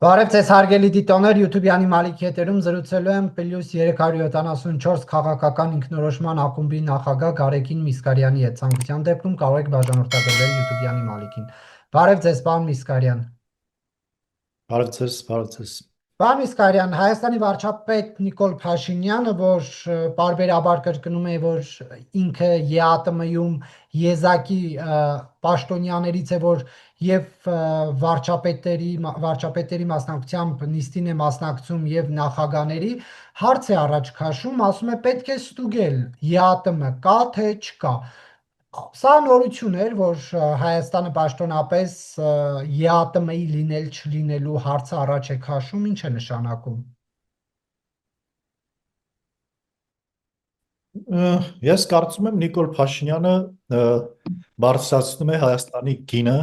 Բարև ձեզ հարգելի դիտողներ, YouTube-յանի Մալիքի հետերում զրուցելու եմ Պլյուս 374 քաղաքական ինքնորոշման ակումբի նախագահ Գարեգին Միսկարյանի հետ։ Ցանկության դեպքում կարող եք բաժանորդագրվել YouTube-յանի Մալիքին։ Բարև ձեզ, պարոն Միսկարյան։ Բարև ձեզ, բարև ձեզ։ Պարոն Իսկարյան, Հայաստանի վարչապետ Նիկոլ Փաշինյանը, որ պարբերաբար կրկնում է, որ ինքը ԵԱՏՄ-ում եզակի պաշտոնյաներից է, որ եւ վարչապետերի մասնակցությամբ նիստին է մասնակցում եւ նախագաների, հարց է առաջ քաշում, ասում է պետք է ստուգել ԵԱՏՄ կա թե չկա։ Սա նորություն էր, որ Հայաստանը պաշտոնապես ԵԱՏՄ-ի լինել չլինելու հարցը առաջ է քաշում, ինչ է նշանակում։ Ես կարծում եմ Նիկոլ Փաշինյանը բարձրացնում է Հայաստանի գինը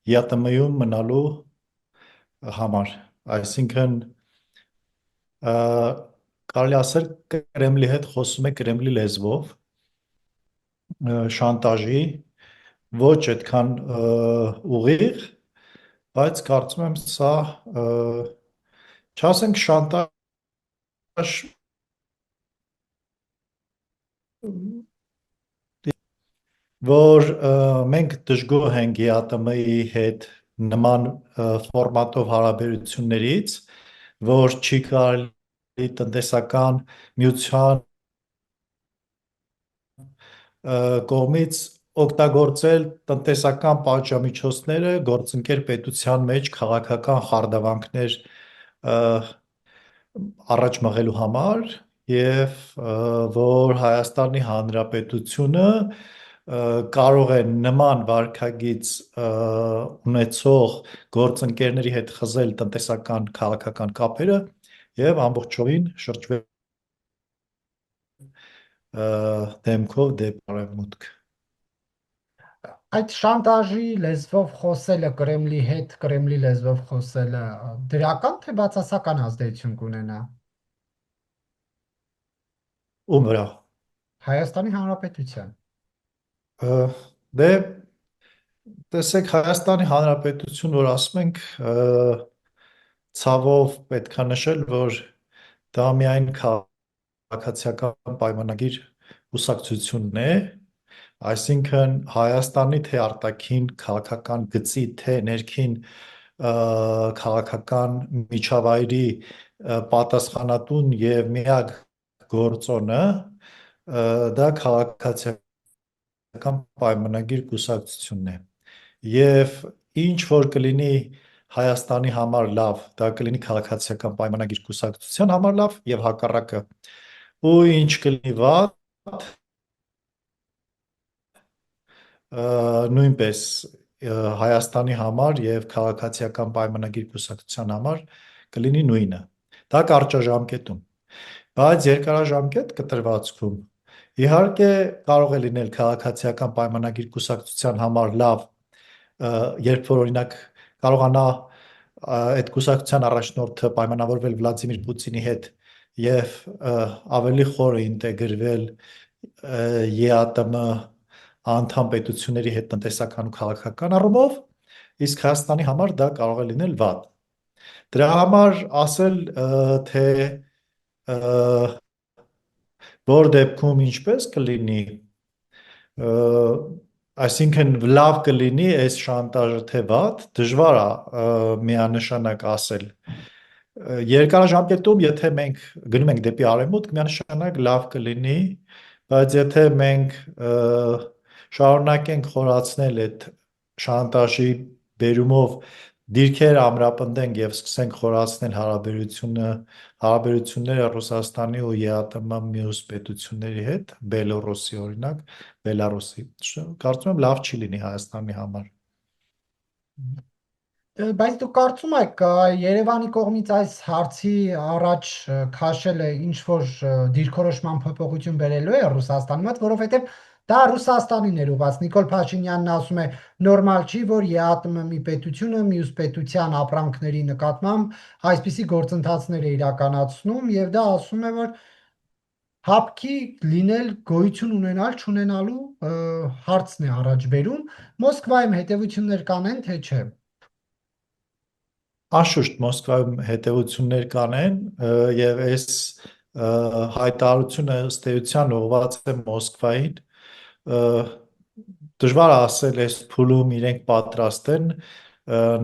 ԵԱՏՄ-ում մնալու համար։ Այսինքն կարելի ասել Կրեմլի հետ խոսում է Կրեմլի լեզվով, շանտաժի, ոչ այդքան ուղիղ, բայց կարծում եմ սա չասենք շանտաժ, որ մենք դժգոհ ենք ԵԱՏՄ-ի հետ նման ֆորմատով հարաբերություններից, որ չի կարելի տնտեսական միության կողմից օգտագործել տնտեսական պատժամիջոցները գործընկեր պետության մեջ քաղաքական խարդավանքներ առաջ մղելու համար եւ որ Հայաստանի Հանրապետությունը կարող է նման վարքագիծ ունեցող գործընկերների հետ խզել տնտեսական քաղաքական կապերը եւ ամբողջովին շրջվել դեմքով դեպի արևմուտք։ Այդ շանտաժի լեզվով խոսելը Կրեմլի հետ, Կրեմլի լեզվով խոսելը դրական թե բացասական ազդեցություն կունենա Ում վրա։ Հայաստանի Հանրապետության։ Դե տեսեք Հայաստանի Հանրապետություն, որ ասում ենք, ցավով պետք է նշել, որ դա միայն քաղաքացիական պայմանագիր կուսակցությունն է, այսինքն Հայաստանի թե արտաքին քաղաքական գծի, թե ներքին քաղաքական միջավայրի պատասխանատուն եւ միակ գործոնը դա քաղաքացիական պայմանագիր կուսակցությունն է։ Եվ ինչ որ կլինի Հայաստանի համար լավ, դա կլինի քաղաքացիական պայմանագիր կուսակցության համար լավ եւ հակառակը։ Ու ինչ կլինի վատ, նույնպես Հայաստանի համար եւ քաղաքացիական պայմանագիր կուսակցության համար կլինի նույնը։ Դա կարճաժամկետում։ Բայց երկարաժամկետ կտրվածքում իհարկե կարող է լինել քաղաքացիական պայմանագիր կուսակցության համար լավ, երբ որ օրինակ կարողանա այդ կուսակցության առաջնորդը պայմանավորվել Վլադիմիր Պուտինի հետ եւ ավելի խորը ինտեգրվել ԵԱՏՄ անդամ պետությունների հետ տնտեսական ու քաղաքական առումով, իսկ Հայաստանի համար դա կարող է լինել վատ։ Դրա համար ասել, թե որ դեպքում ինչպես կլինի, այսինքն լավ կլինի այս շանտաժը թե վատ, դժվար է միանշանակ ասել։ Երկարաժամկետում, եթե մենք գնում ենք դեպի արևմուտք, միանշանակ լավ կլինի, բայց եթե մենք շարունակենք խորացնել այդ շանտաժի բերումով դիրքեր ամրապնդենք եւ սկսենք խորացնել հարաբերությունները Ռուսաստանի ու ԵԱՏՄ մյուս պետությունների հետ, Բելոռուսի օրինակ, Բելարուսի, կարծում եմ լավ չի լինի Հայաստանի համար։ Բայց դու կարծում եք Երևանի կողմից այս հարցի առաջ քաշելը ինչ որ դիրքորոշման փոփոխություն բերելու է Ռուսաստանի մոտ, որովհետև դա Ռուսաստանին էր ուղղված։ Նիկոլ Փաշինյանն ասում է նորմալ չի, որ ԵԱՏՄ մի պետությունը մյուս պետության ապրանքների նկատմամբ այսպիսի գործընթացներ է իրականացնում եւ դա ասում է, որ հապկի լինել գոյություն ունենալ չունենալու հարցն է առաջ բերում։ Մոսկվայում հետևություններ կանեն թե չէ։ Անշուշտ Մոսկվայում հետևություններ կանեն եւ այս հայտարարությունը ըստ էության ուղղված է Մոսկվային ը, դժվար է ասել այս փուլում իրենք պատրաստ են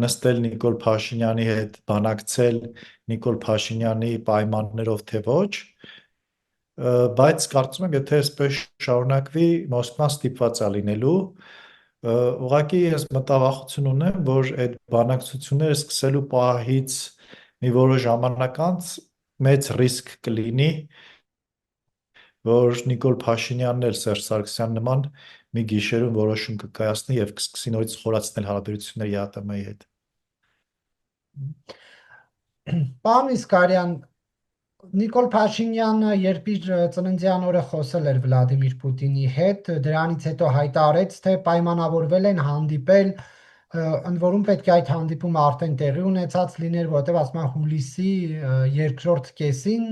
նստել Նիկոլ Փաշինյանի հետ բանակցել Նիկոլ Փաշինյանի պայմաններով թե ոչ, բայց կարծում եմ եթե այսպես շարունակվի Մոսկվան ստիպված է լինելու ուղղակի ես մտավախություն ունեմ, որ այդ բանակցությունները սկսելու պահից մի որոշ ժամանակ անց մեծ ռիսկ կլինի, որ Նիկոլ Փաշինյանն էլ Սերժ Սարգսյան նման մի գիշերում որոշում կկայացնի եւ կսկսի նորից խորացնել հարաբերությունները ԵԱՏՄ-ի հետ։ Պարոն Իսկարյան, Նիկոլ Փաշինյանը երբ իր ծննդյան օրը խոսել էր Վլադիմիր Պուտինի հետ, դրանից հետո հայտարարեց, թե պայմանավորվել են հանդիպել, ընդ որում պետք է այդ հանդիպումը արդեն տեղի ունեցած լիներ, որովհետև ասում են հուլիսի երկրորդ կեսին,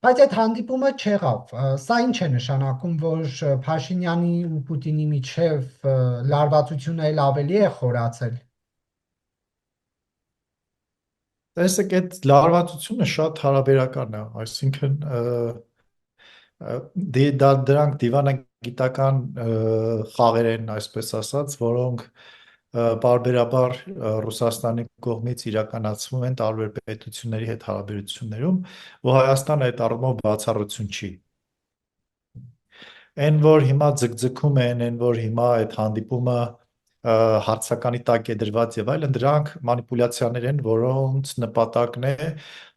բայց այդ հանդիպումը չեղավ։ Սա ինչ է նշանակում, որ Փաշինյանի ու Պուտինի միջև լարվածությունը էլ ավելի է խորացել։ Տեսեք, այդ լարվածությունը շատ հարաբերական է, այսինքն դրանք դիվանագիտական խաղեր են, այսպես ասած, որոնք պարբերաբար Ռուսաստանի կողմից իրականացվում են տարբեր պետությունների հետ հարաբերություններում, ու Հայաստանը այդ առումով բացառություն չի։ Այն որ հիմա ձգձգում են, այն որ հիմա այդ հանդիպումը հարցականի տակ է դրված եւ այլն, դրանք մանիպուլյացիաներ են, որոնց նպատակն է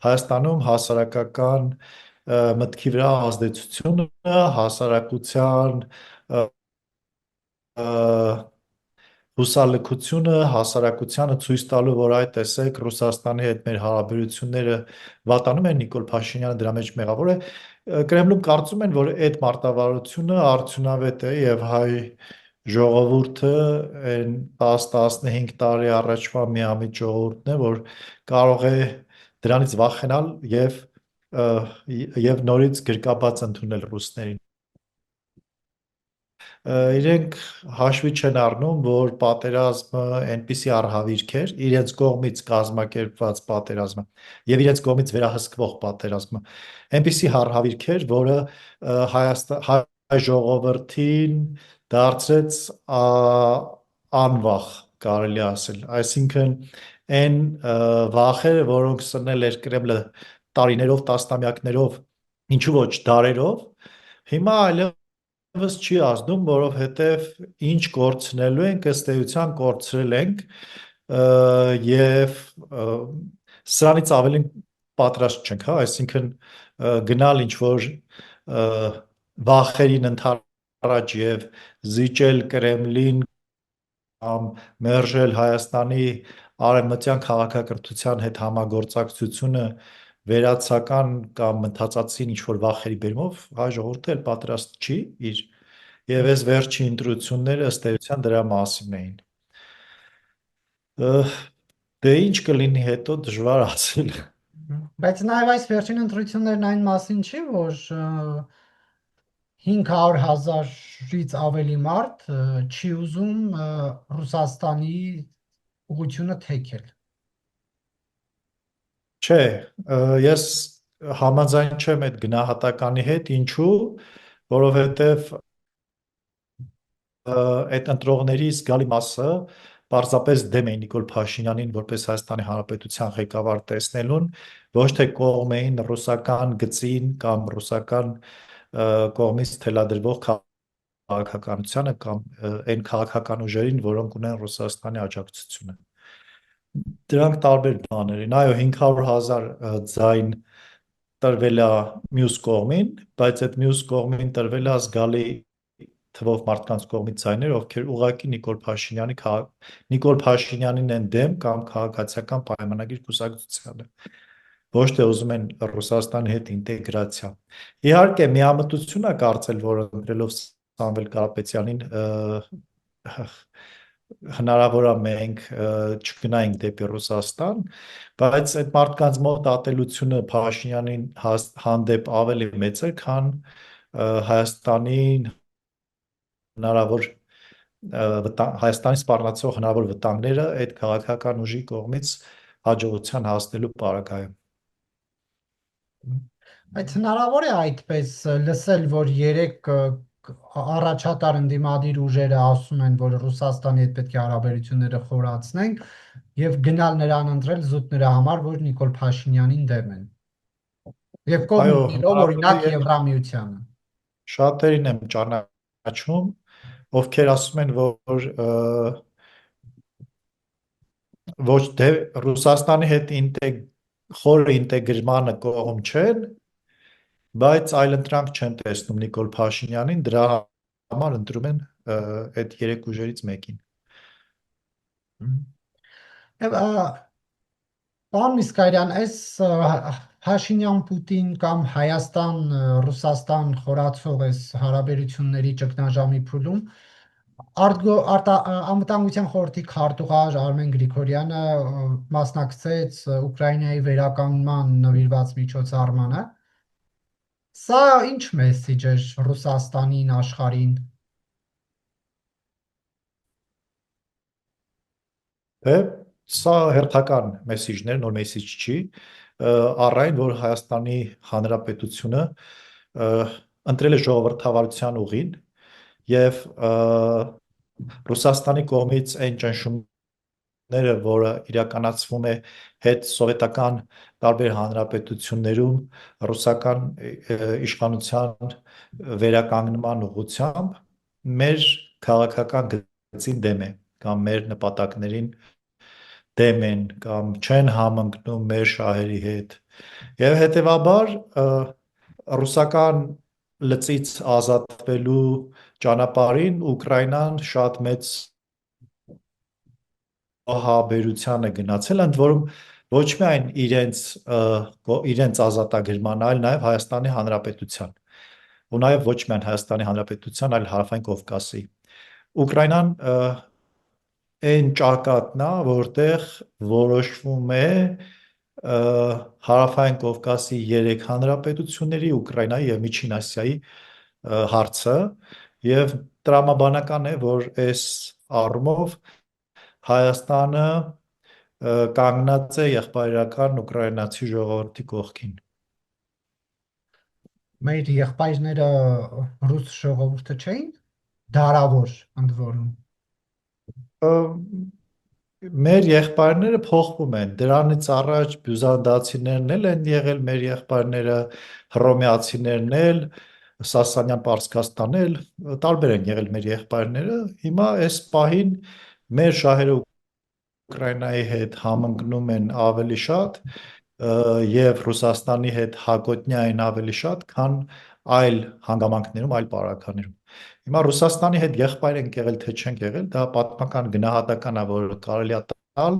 Հայաստանում հասարակական մտքի վրա ազդեցությունը, հասարակության հուսալքությունը հասարակությանը ցույց տալու, որ այ տեսեք Ռուսաստանի հետ մեր հարաբերությունները վատանում են, Նիկոլ Փաշինյանը դրա մեջ մեղավոր է, Կրեմլում կարծում են, որ այդ մարտավարությունը արդյունավետ է եւ հայ ժողովուրդը այն 10-15 տարի առաջվա միամիտ ժողովուրդն է, որ կարող է դրանից վախենալ եւ նորից գրկաբաց ընդունել ռուսներին։ Իրենք հաշվի չեն առնում, որ պատերազմը այնպիսի արհավիրք էր, իրենց կողմից կազմակերպված պատերազմը եւ իրենց կողմից վերահսկվող պատերազմը, այնպիսի արհավիրք էր, որը հայ ժողովրդին դարձրեց անվախ, կարելի ասել, այսինքն այն վախերը, որոնք սրնել էր Կրեմլը տարիներով, տասնամյակներով, ինչու ոչ դարերով, հիմա այլևս չի ազդում, որովհետև ինչ կորցնելու ենք, ըստ էության կորցրել ենք եւ սրանից ավելին պատրաստ չենք, հա, այսինքն գնալ ինչ որ վախերին ընդառաջ եւ զիջել Կրեմլին կամ մերժել Հայաստանի արևմտյան քաղաքակրթության հետ համագործակցությունը վերացական կամ մտածածին ինչ որ վախերի բերումով հայ ժողովուրդը էլ պատրաստ չի իր եւ այս վերջի ընտրությունները ըստ էության դրա մասին էին։ Դե ինչ կլինի հետո դժվար ասել։ Բայց նաև այս վերջին ընտրություններն այն մասին չի, որ 500,000-ից ավելի մարդ չի ուզում Ռուսաստանի ուղղությունը թեքել։ Չէ, ես համաձայն չեմ այդ գնահատականի հետ, ինչու, որովհետև այդ ընտրողների զգալի մասը պարզապես դեմ էին Նիկոլ Փաշինյանին որպես Հայաստանի Հանրապետության ղեկավար տեսնելուն, ոչ թե կողմ էին ռուսական գծին կամ ռուսական կողմից թելադրվող քաղաքականությանը կամ այն քաղաքական ուժերին, որոնք ունեն Ռուսաստանի աջակցությունը։ Դրանք տարբեր բաներ են։ Այո, 500,000 ձայն տրվել է մյուս կողմին, բայց այդ մյուս կողմին տրվել է զգալի թվով մարդկանց կողմից ձայներ, ովքեր ուղղակի Նիկոլ Փաշինյանին են դեմ կամ քաղաքացիական պայմանագիր կուսակցությանը, ոչ թե ուզում են Ռուսաստանի հետ ինտեգրացիա։ Իհարկե, միամտություն է կարծել, որ ընտրելով Սամվել Կարապետյանին հնարավոր է մենք չգնայինք դեպի Ռուսաստան, բայց այդ մարդկանց մոտ ատելությունը Փաշինյանին հանդեպ ավելի մեծ է, քան Հայաստանին հնարավոր Հայաստանի սպառնացող հնարավոր վտանգները այդ քաղաքական ուժի կողմից հաջողության հասնելու պարագայում։ Այդ հնարավոր է այդպես լսել, որ երեք առաջատար ընդդիմադիր ուժերը ասում են, որ Ռուսաստանի հետ պետք է հարաբերությունները խորացնենք եւ գնալ նրան ընտրել զուտ նրա համար, որ Նիկոլ Փաշինյանին դեմ են։ Եվ կողմ Այո, լինելով հնարավոր է, օրինակ եւ Եվրամիությանը։ շատերին եմ ճանաչում, ովքեր ասում են, որ ոչ թե Ռուսաստանի հետ խոր ինտեգրմանը կողմ չեն, բայց այլընտրանք չեն տեսնում Նիկոլ Փաշինյանին, դրա համար ընտրում են այդ երեք ուժերից մեկին։ Եվ պարոն Միսկարյան, այս Փաշինյան-Պուտին կամ Հայաստան-Ռուսաստան խորացող այս հարաբերությունների ճգնաժամի փուլում Անվտանգության խորհրդի քարտուղար Արմեն Գրիգորյանը մասնակցեց Ուկրաինայի վերականգնման նվիրված միջոցառմանը։ Սա ինչ մեսիջ էր Ռուսաստանին, աշխարհին։ Դե սա հերթական մեսիջներ, նոր մեսիջ չի, առայն որ Հայաստանի Հանրապետությունը ընտրել է ժողովրդավարության ուղին եւ Ռուսաստանի կողմից այն ճնշումները, որը իրականացվում է հետ սովետական տարբեր հանրապետություններում ռուսական իշխանության վերականգնման ուղղությամբ մեր քաղաքական գծին դեմ է կամ մեր նպատակներին դեմ են կամ չեն համընկնում մեր շահերի հետ եւ հետեւաբար ռուսական լծից ազատվելու ճանապարհին Ուկրաինան շատ մեծ հաբերության է գնացել, ընդ որում ոչ միայն իրենց ազատագրման, այլ նաև Հայաստանի Հանրապետության ու նաև ոչ միայն Հայաստանի Հանրապետության, այլ Հարավային Կովկասի։ Ուկրաինան այն ճակատն է, որտեղ որոշվում է Հարավային Կովկասի 3 հանրապետությունների, Ուկրաինայի եւ Միջին Ասիայի հարցը եւ տրամաբանական է, որ այս առումով Հայաստանը կանգնած է եղբայրական ուկրաինացի ժողովրդի կողքին։ Մեր եղբայրները ռուս ժողովուրդը չէին, դարավոր ընդ որում։ Մեր եղբայրները փոխվում են։ Դրանից առաջ բյուզանդացիներն էլ են եղել մեր եղբայրները, հռոմեացիներն էլ, Սասանյան Պարսկաստանն էլ, տարբեր են եղել մեր եղբայրները։ Հիմա այս պահին մեր շահերը Ուկրաինայի հետ համընկնում են ավելի շատ եւ Ռուսաստանի հետ հակոտնյա են ավելի շատ, քան այլ հանգամանքներում, այլ պարագաներում։ Հիմա Ռուսաստանի հետ եղբայր ենք եղել, թե չենք եղել, դա պատմական գնահատական է, որ կարելի է տալ,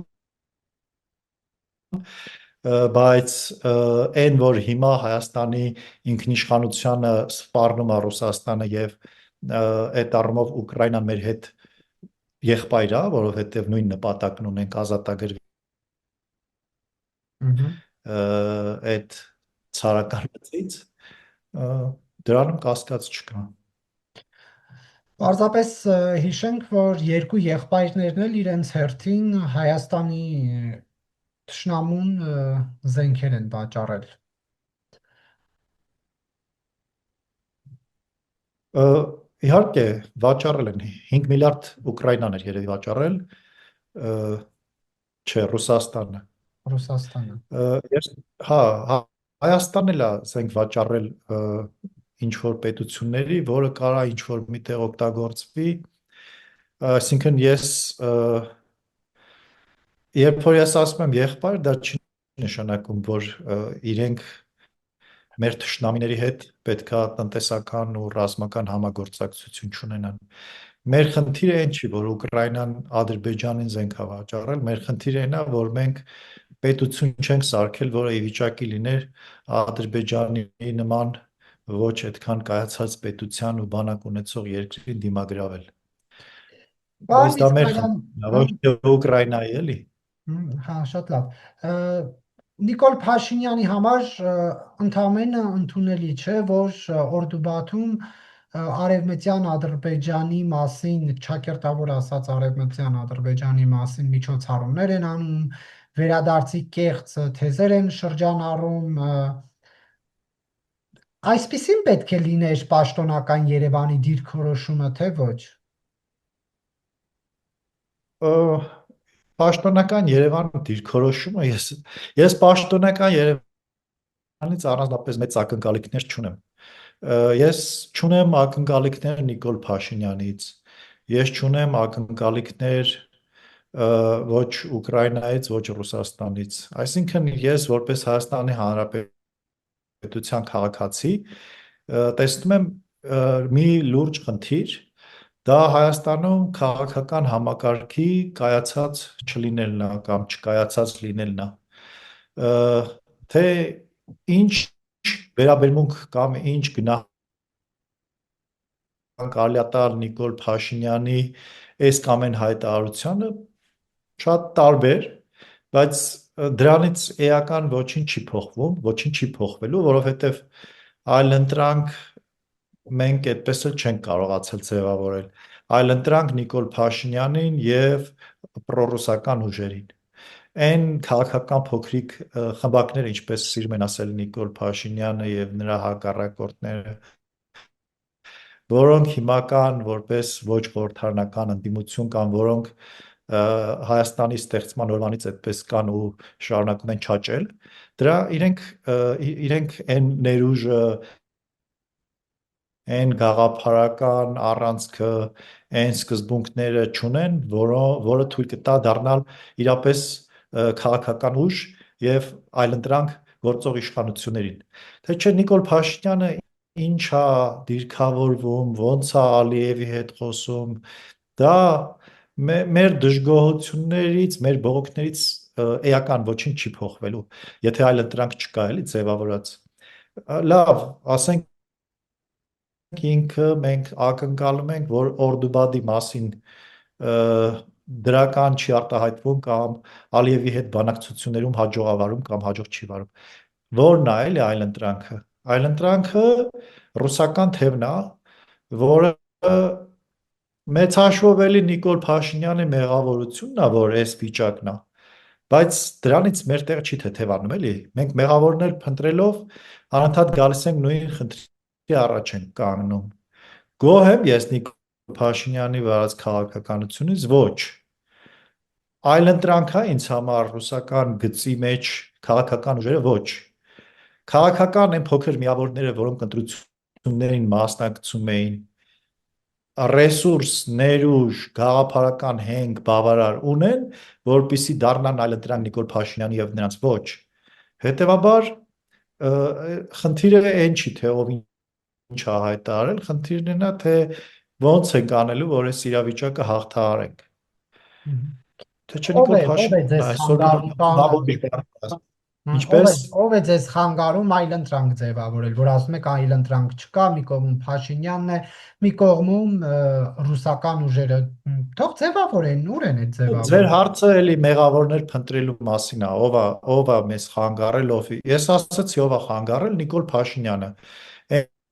բայց այն, որ հիմա Հայաստանի ինքնիշխանությանը սպառնում է Ռուսաստանը եւ այդ առումով Ուկրաինան մեր հետ եղբայր է, որովհետեւ նույն նպատակն ունենք ազատագրել այդ ցարական լծից, դրանում կասկած չկա։ Պարզապես հիշենք, որ երկու եղբայրներն էլ իրենց հերթին Հայաստանի թշնամուն զենքեր են վաճառել։ Իհարկե, վաճառել են 5 միլիարդ Ուկրաինան էր երևի վաճառել, չէ, Ռուսաստանը։ Ռուսաստանը։ Ես հա, Հայաստանն էլ է զենք վաճառել ինչ որ պետությունների, որը կարա ինչ որ միտեղ օգտագործվի, այսինքն երբ որ ես ասում եմ եղբայր, դա չի նշանակում, որ իրենք մեր թշնամիների հետ պետքա տնտեսական ու ռազմական համագործակցություն չունենան։ Մեր խնդիրը այն չի, որ Ուկրաինան Ադրբեջանին զենք է վաճառել, մեր խնդիրը այն է, որ մենք պետություն չենք սարքել, որը ի վիճակի լիներ Ադրբեջանի նման ոչ այդքան կայացած պետության ու բանակ ունեցող երկրին դիմագրավել։ Բայց դա մեր խնդիրն է, ոչ թե Ուկրաինայի, էլի։ Հա, շատ լավ։ Նիկոլ Փաշինյանի համար ընդամենը ընդունելի չէ, որ Օրդուբաթում արևմտյան Ադրբեջանի մասին, ճակերտավոր ասած արևմտյան Ադրբեջանի մասին միջոցառումներ են անում, վերադարձի կեղծ թեզեր են շրջանառում, այսպիսին պետք է լիներ պաշտոնական Երևանի դիրքորոշումը, թե ոչ։ Ը, Պաշտոնական Երևանի դիրքորոշումը ես պաշտոնական Երևանից առանձնապես մեծ ակնկալիքներ չունեմ։ Ես չունեմ ակնկալիքներ Նիկոլ Փաշինյանից։ Ես չունեմ ակնկալիքներ ոչ Ուկրաինայից, ոչ Ռուսաստանից։ Այսինքն ես որպես Հայաստանի Հանրապետության քաղաքացի տեսնում եմ մի լուրջ խնդիր, դա Հայաստանում քաղաքական համակարգի կայացած չլինելն է կամ չկայացած լինելն է։ Թե ինչ վերաբերմունք կամ ինչ գնահատական կարելի է տալ Նիկոլ Փաշինյանի այս կամ այն հայտարարությանը շատ տարբեր, բայց դրանից էական ոչինչ չի փոխվում, ոչինչ չի փոխվելու, որովհետև այլընտրանք մենք այդպես էլ չենք կարողացել ձևավորել։ Այլընտրանք Նիկոլ Փաշինյանին եւ պրոռուսական ուժերին։ Այն քաղաքական փոքրիկ խմբակները, ինչպես սիրում են ասել Նիկոլ Փաշինյանը եւ նրա հակառակորդները, որոնք հիմա կան որպես ոչ խորհրդարանական ընդդիմություն կամ որոնք Հայաստանի ստեղծման օրվանից այդպես կան ու շարունակում են չաճել, դրա իրենք այն ներուժը, այն գաղափարական առանցքը, այն սկզբունքները չունեն, որը թույլ կտա դառնալ իրապես քաղաքական ուժ եւ այլընտրանք գործող իշխանություններին։ Թե չէ Նիկոլ Փաշինյանը ինչա դիրքավորվում, ոնց է Ալիևի հետ խոսում, դա մեր դժգոհություններից, մեր բողոքներից էական ոչինչ չի փոխվելու, եթե այլընտրանք չկա, էլի ձևավորած։ Լավ, ասենք ինքը մենք ակնկալում ենք, որ Օրդուբադի մասին դրական չի արտահայտվում կամ Ալիևի հետ բանակցություններում հաջողավարում կամ հաջող չի վարում։ Որն է էլի այլընտրանքը։ Այլընտրանքը ռուսական թևն է, որը մեծ հաշվով էլի Նիկոլ Փաշինյանի մեղավորությունն է, որ այս վիճակն է, բայց դրանից մեր տեղը չի թեթևանում, էլի։ Մենք մեղավորներ փնտրելով անընդհատ գալիս ենք նույն խնդրի առաջ ենք կանգնում։ Գոհ եմ ես Նիկոլ Փաշինյանի վարած քաղաքականությունից, ոչ։ Այլընտրանք է ինձ համար ռուսական գծի մեջ քաղաքական ուժերը, ոչ։ Քաղաքական են փոքր միավորները, որոնք ընտրություններին մասնակցում էին, ռեսուրս, ներուժ, գաղափարական հենք, բավարար ունեն, որպիսի դառնան այլընտրանք Նիկոլ Փաշինյանի եւ նրանց ոչ։ Հետևաբար խնդիրը այն չի, թե ով ինչ է հայտարարել, խնդիրն է նա, թե ոնց ենք անելու, որ այս իրավիճակը հաղթահարենք։ Թե չէ Ով Նիկոլ է Փաշինյանը ձեզ այսօր խանգարում, ինչպես ով է ձեզ խանգարում այլընտրանք ձևավորել, որ ասում եք այլընտրանք չկա, մի կողմում Փաշինյանն է, մի կողմում ռուսական ուժերը, թող ձևավորեն, ուր են այդ ձեր ձևավորել։ հարցը էլի մեղավորներ փնտրելու մասին է, ով է մեզ խանգարել, ես ասացի ով է խանգարել Նիկոլ Փաշինյանը։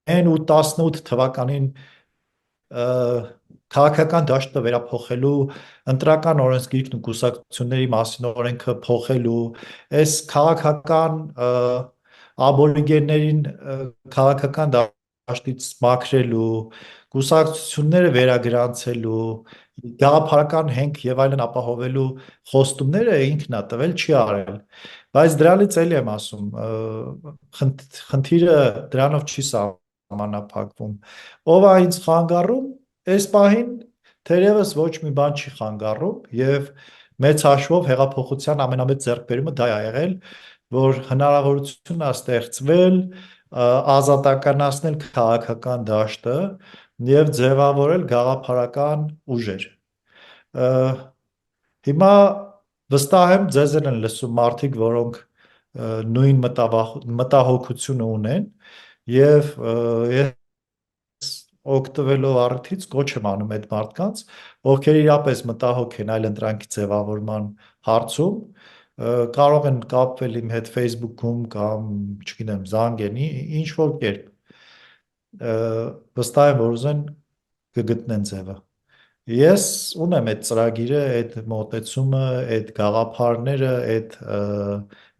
Այն ու 18 թվականին քաղաքական դաշտը վերափոխելու, ընտրական օրենսգիրքն ու կուսակցությունների մասին օրենքը փոխելու, այս քաղաքական աբորիգեններին քաղաքական դաշտից մաքրելու, կուսակցությունները վերագրանցելու, գաղափարական հենք եւ այլն ապահովելու խոստումները ինքն է տվել, չի արել։ Բայց դրանից էլի եմ ասում, խնդիրը դրանով չի սահմանափակվում։ Ով է ինձ խանգարում, այս պահին թերևս ոչ մի բան չի խանգարում եւ մեծ հաշվով հեղափոխության ամենամեծ ձեռքբերումը դա է եղել, որ հնարավորություն է ստեղծվել ազատականացնել քաղաքական դաշտը եւ ձևավորել գաղափարական ուժեր։ Հիմա վստահ եմ ձեզ են լսում մարդիկ, որոնք նույն մտահոգությունը ունեն եւ ես օգտվելով առիթից կոչ եմ անում այդ մարդկանց, ովքեր իրապես մտահոգ են այլընտրանքի ձևավորման հարցում, կարող են կապվել իմ հետ Facebook-ում կամ, չգիտեմ, զանգեն, ինչ որ կերպ։ Վստահ եմ, որ ուզեն կգտնեն ձևը։ Ես ունեմ այդ ծրագիրը, այդ մոտեցումը, այդ գաղափարները, այդ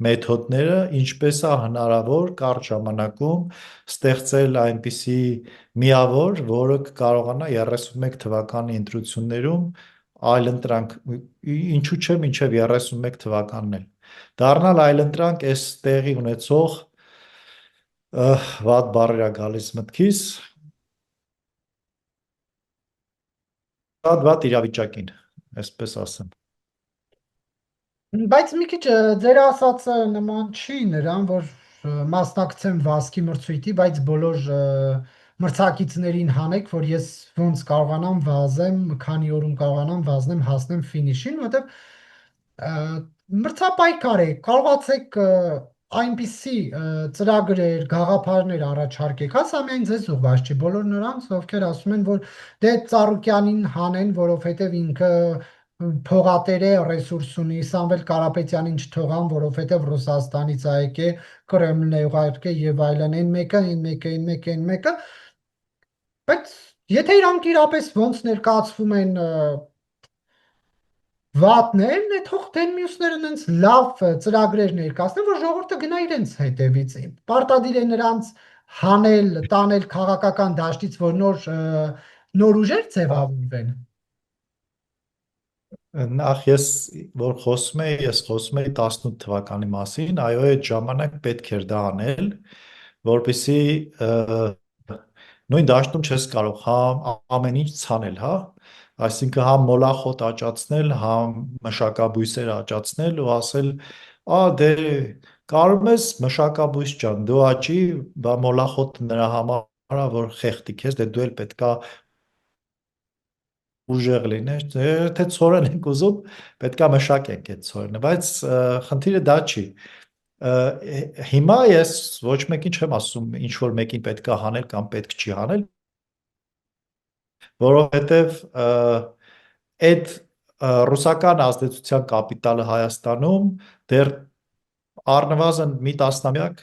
մեթոդները, ինչպես է հնարավոր կարճ ժամանակում ստեղծել այնպիսի միավոր, որը կարողանա 31 թվականի ընտրություններում այլընտրանք, ինչու՞ չէ մինչև 31 թվականն էլ դառնալ այլընտրանք այս տեղի ունեցող վատ բառեր է գալիս մտքիս, վատ իրավիճակին, այսպես ասեմ։ Բայց մի քիչ ձեր ասածը նման չի նրան, որ մասնակցեմ վազքի մրցույթի, բայց բոլոր մրցակիցներին հանեք, որ ես ոնց կարողանամ վազեմ, քանի օրում կարողանամ վազնեմ, հասնեմ ֆինիշին, որտեղ մրցապայքար է, կարողացեք այնպիսի ծրագրեր, գաղափարներ առաջարկեք, հա, սա միայն ձեզ ուղղված չի, բոլոր նրանց, ովքեր ասում են, որ դե Ծառուկյանին հանեն, որովհետև ինքը փողատեր է, ռեսուրս ունի, Սամվել Կարապետյանին չթողան, որովհետև Ռուսաստանից ա եկե, Կրեմլն է ուղարկե եւ այլն, այն մեկը, այն մեկը, այն մեկը, այն մեկը, բայց եթե իրանք իրապես ոնց ներկայացվում են վատներն է, թող դեն մյուսները նենց լավ ծրագրեր ներկայացնեն, որ ժողովուրդը գնա իրենց հետևից։ Պարտադիր է նրանց հանել, տանել քաղաքական դաշտից, որ նոր ուժեր ձևավորվեն։ Նախ ես որ խոսում եի, ես խոսում եի 18 թվականի մասին, այո, այդ ժամանակ պետք էր դա անել, որպեսզի նույն դաշտում չես կարող համ ամեն ինչ ցանել, հա, այսինքն համ մոլախոտ աճացնել, համ մշակաբույսեր աճացնել ու ասել, դե կարում ես մշակաբույս ջան, դու աճի, բա մոլախոտ նրա համար ա, որ խեղդի քեզ, դե դու էլ պետքա ուժեղ լիներ, թե ցորեն ենք ուզում, պետքա մշակենք այդ ցորենը, բայց խնդիրը դա չի։ Հիմա ես ոչ մեկին չեմ ասում, ինչ որ մեկին պետքա հանել կամ պետք չի հանել, որովհետև այդ ռուսական ազդեցության կապիտալը Հայաստանում դեռ առնվազն մի տասնամյակ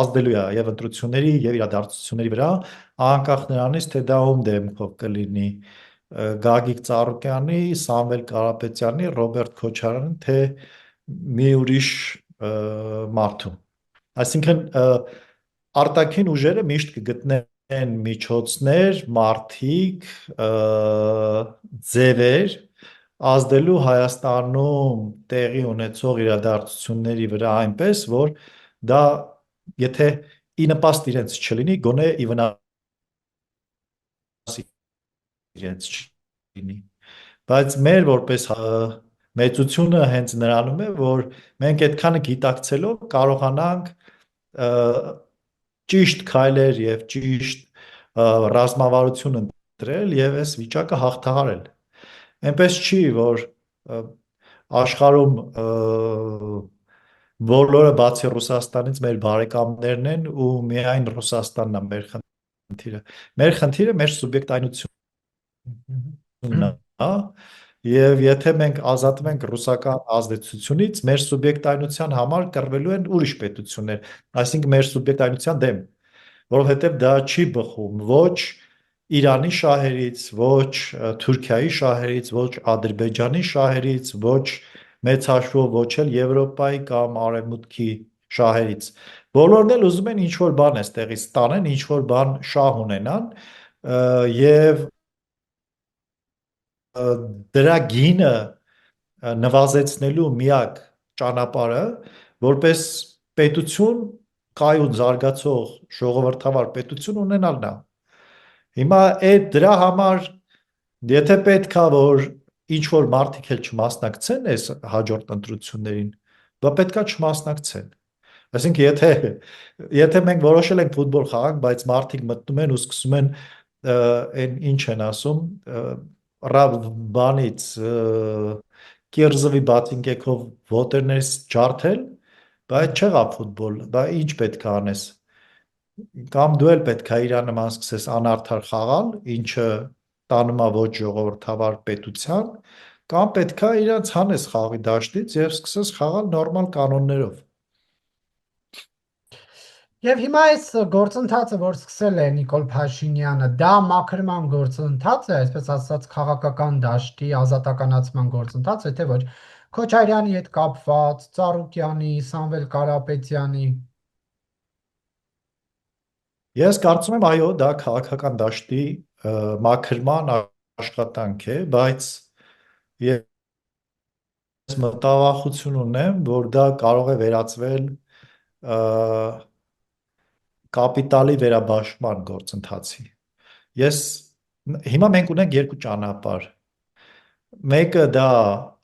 ազդելու է եւ ընտրությունների եւ իրադարձությունների վրա, անկախ նրանից, թե դա ում դեմքով կլինի Գագիկ Ծառուկյանի, Սամվել Կարապետյանի, Ռոբերտ Քոչարյանի, թե մի ուրիշ մարդու։ Այսինքն արտաքին ուժերը միշտ կգտնեն միջոցներ, մարդիկ, ձևեր ազդելու Հայաստանում տեղի ունեցող իրադարձությունների վրա այնպես, որ դա եթե ի նպաստ իրենց չլինի, գոնե ի վնաս իրենց չլինի։ Բայց մեր որպես մեծությունը հենց նրանում է, որ մենք այդքանը գիտակցելով կարողանանք ճիշտ քայլեր եւ ճիշտ ռազմավարություն ընտրել եւ այս վիճակը հաղթահարել։ Այնպես չի, որ աշխարհում բոլորը բացի Ռուսաստանից մեր բարեկամներն են ու միայն Ռուսաստանն է մեր խնդիրը։ Մեր խնդիրը մեր սուբյեկտայնությունն է, հա? Եվ եթե մենք ազատվենք ռուսական ազդեցությունից, մեր սուբյեկտայնության համար կռվելու են ուրիշ պետություններ, այսինքն մեր սուբյեկտայնության դեմ, որովհետև դա չի բխում ոչ Իրանի շահերից, ոչ Թուրքիայի շահերից, ոչ Ադրբեջանի շահերից, ոչ մեծ հաշվով ոչ էլ Եվրոպայի կամ Արևմուտքի շահերից։ Բոլորն էլ ուզում են ինչ-որ բան այստեղից ստանեն, ինչ-որ բան շահ ունենան եւ դրա գինը նվազեցնելու միակ ճանապարհը, որպես պետություն կայուն զարգացող ժողովրդավար պետություն ունենալն է։ Հիմա այդ դրա համար եթե պետքա որ ինչ որ մարդիկ էլ չմասնակցեն այս հաջորդ ընտրություններին, դա պետքա չմասնակցեն։ Այսինքն եթե մենք որոշել ենք ֆուտբոլ խաղանք, բայց մարդիկ մտնում են ու սկսում են այն ինչ են ասում, ռավ բանից կիրզվի բացինկեքով ոտերներից ջարդել, բայց չեղավ ֆուտբոլ, դա ինչ պետք է անես։ Կամ դու էլ պետք է իրա նման սկսես անարդար խաղալ, ինչը տանում է ոչ ժողովրդավար պետության, կամ պետք է իրանց հանես խաղի դաշտից եւ սկսես խաղալ նորմալ կանոններով։ Եվ հիմա այս գործընթացը, որ սկսել է Նիկոլ Փաշինյանը, դա մաքրման գործընթաց է, այսպես ասած, քաղաքական դաշտի ազատականացման գործընթաց է, թե ոչ Քոչարյանի հետ կապված, Ծառուկյանի, Սամվել Կարապետյանի։ Ես կարծում եմ, այո, դա քաղաքական դաշտի մաքրման աշխատանք է, բայց ես մտավախություն ունեմ, որ դա կարող է վերածվել կապիտալի վերաբաշխման գործընթացի։ Ես հիմա մենք ունենք երկու ճանապարհ։ Մեկը դա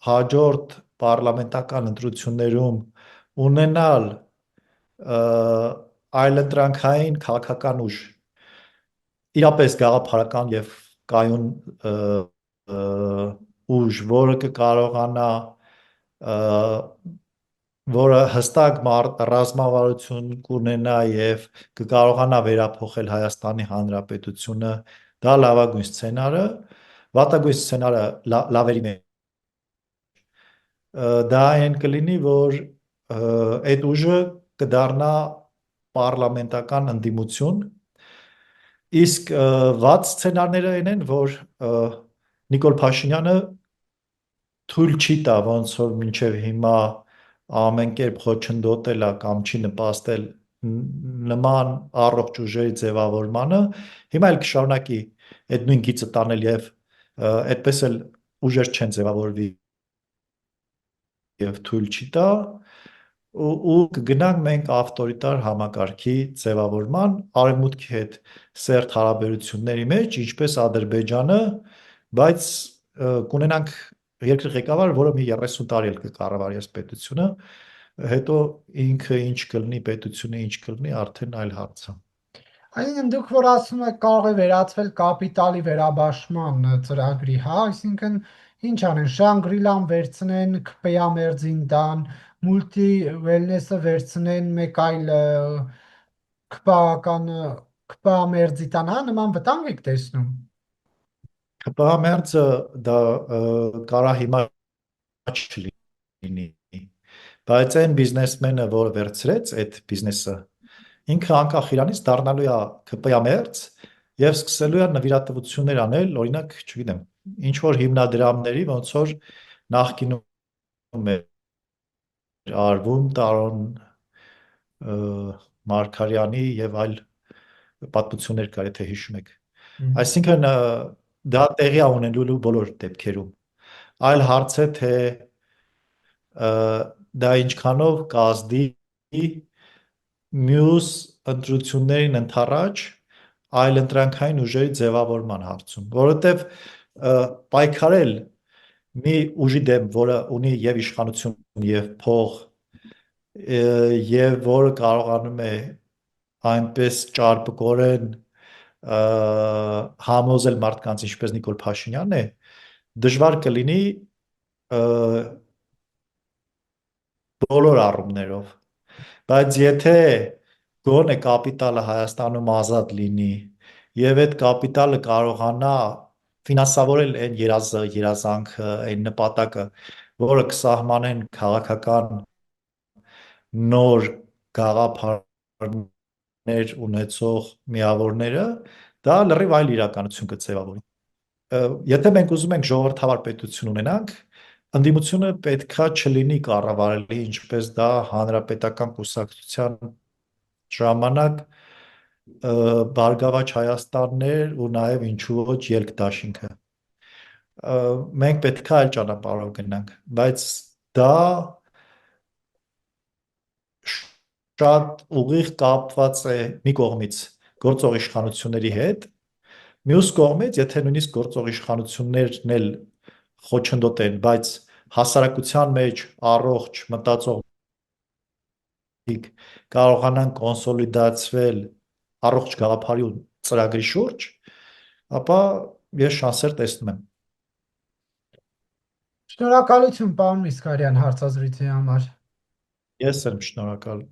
հաջորդ պարլամենտական ընտրություններում ունենալ այլընտրանքային քաղաքական ուժ, իրապես գաղափարական եւ կայուն ուժ, որը կկարողանա որը հստակ ռազմավարություն կունենա եւ կկարողանա վերափոխել Հայաստանի Հանրապետությունը, դա լավագույն սցենարը, վատագույն սցենարը լավերի մեջ դա այն կլինի, որ այդ ուժը կդառնա պարլամենտական ընդդիմություն, իսկ վատ սցենարները այն են, որ Նիկոլ Փաշինյանը թույլ չի տա ոնց որ մինչև հիմա ամեն կերպ խոչընդոտել է կամ չի նպաստել նման առողջ ուժերի ձևավորմանը, հիմա էլ կշարունակի այդ նույն գիծը տանել եւ այդպես էլ ուժեր չեն ձևավորվի եւ թույլ չի տա ու կգնանք մենք ավտորիտար համակարգի ձևավորման արևմուտքի հետ սերտ հարաբերությունների մեջ, ինչպես Ադրբեջանը, բայց կունենանք երկրի ղեկավար, որը մի 30 տարի էլ կկառավարի այս պետությունը, հետո ինքը ինչ կլինի, պետությունը ինչ կլինի, արդեն այլ հարց է։ Այսինքն դուք որ ասում եք կարող է վերածվել կապիտալի վերաբաշխման ծրագրի, հա, այսինքն ինչ անեն, Շանգրիլան վերցնեն, ԿՊԱ մերձին տան, մուլտի վելնեսը վերցնեն, մեկ այլ ԿՊԱ-ական ԿՊԱ մերձի տան, հա, նման վտանգ եք տեսնում։ ԿՊՀ-մերձը դա կարա հիմա չլինի, բայց այն բիզնեսմենը, որ վերցրեց այդ բիզնեսը, ինքը անկախ իրանից դառնալու է ԿՊԱ մերձ եւ սկսելու է նվիրատվություններ անել, օրինակ, չգիտեմ, ինչ որ հիմնադրամների, ոնց որ նախկինում էր արվում Տարոն Մարգարյանի եւ այլ պատմություններ կար, եթե հիշում եք։ Այսինքն դա տեղի է ունենալու բոլոր դեպքերում։ Այլ հարց է, թե դա ինչքանով կազդի մյուս ընտրություններին ընթരാճ այլ ընտրանքային ուժերի ձևավորման հարցում, որովհետև պայքարել մի ուժի դեմ, որը ունի եւ իշխանություն եւ փող եւ որը կարողանում է այնպես ճարպկորեն համոզել մարդկանց, ինչպես Նիկոլ Փաշինյանն է, դժվար կլինի բոլոր առումներով, բայց եթե գոնե կապիտալը Հայաստանում ազատ լինի եւ այդ կապիտալը կարողանա ֆինանսավորել այն երազանքը, այն նպատակը, որը կսահմանեն քաղաքական նոր գաղափարներ ունեցող միավորները, դա լրիվ այլ իրականություն կձևավորի։ Եթե մենք ուզում ենք ժողովրդավար պետություն ունենանք, ընդդիմությունը պետքա չլինի կառավարելի, ինչպես դա հանրապետական կուսակցության ժամանակ Բարգավաճ Հայաստաններ ու նաև ինչու ոչ Ելք դաշինքը։ Մենք պետքա այլ ճանապարհով գնանք, բայց դա շատ ուղիղ կապված է մի կողմից գործող իշխանությունների հետ, մյուս կողմից, եթե նույնիսկ գործող իշխանություններն էլ խոչընդոտեն, բայց հասարակության մեջ առողջ մտածող կարողանան կոնսոլիդացվել առողջ գաղափարի ու ծրագրի շուրջ, ապա ես շանսեր տեսնում եմ։ Շնորհակալություն, պարոն Իսկարյան, հարցազրույցի համար։ Ես եմ շնորհակալ։